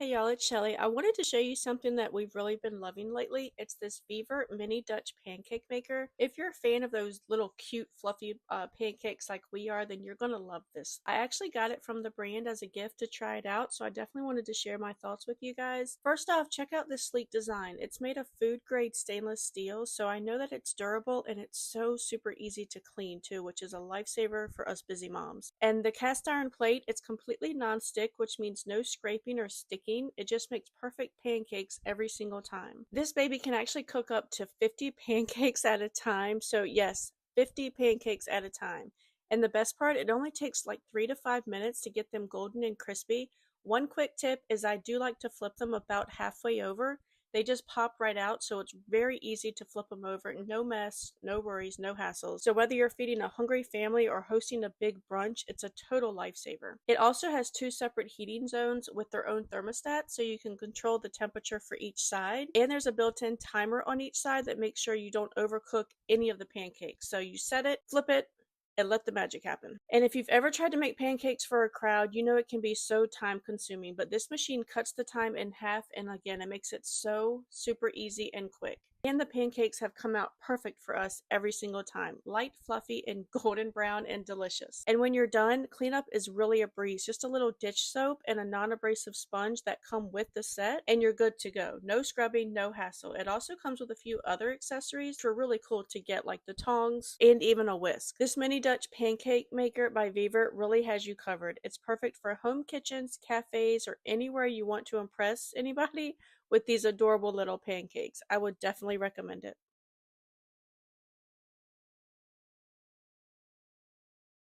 Hey y'all, it's Shelly. I wanted to show you something that we've really been loving lately. It's this VEVOR mini Dutch pancake maker. If you're a fan of those little cute fluffy pancakes like we are, then you're gonna love this. I actually got it from the brand as a gift to try it out, so I definitely wanted to share my thoughts with you guys. First off, check out this sleek design. It's made of food grade stainless steel, so I know that it's durable and it's so super easy to clean too, which is a lifesaver for us busy moms. And the cast iron plate, it's completely non-stick, which means no scraping or sticking. It just makes perfect pancakes every single time. This baby can actually cook up to 50 pancakes at a time. So yes, 50 pancakes at a time. And the best part, it only takes like 3 to 5 minutes to get them golden and crispy. One quick tip is I do like to flip them about halfway over. They just pop right out, so it's very easy to flip them over. No mess, no worries, no hassles. So whether you're feeding a hungry family or hosting a big brunch, it's a total lifesaver. It also has two separate heating zones with their own thermostat, so you can control the temperature for each side. And there's a built-in timer on each side that makes sure you don't overcook any of the pancakes. So you set it, flip it, and let the magic happen. And if you've ever tried to make pancakes for a crowd, you know it can be so time consuming, but this machine cuts the time in half, and again, it makes it so super easy and quick. And the pancakes have come out perfect for us every single time. Light, fluffy, and golden brown and delicious. And when you're done, cleanup is really a breeze. Just a little dish soap and a non-abrasive sponge that come with the set, and you're good to go. No scrubbing, no hassle. It also comes with a few other accessories which are really cool to get, like the tongs and even a whisk. This mini Dutch pancake maker by VEVOR really has you covered. It's perfect for home kitchens, cafes, or anywhere you want to impress anybody with these adorable little pancakes. I would definitely recommend it.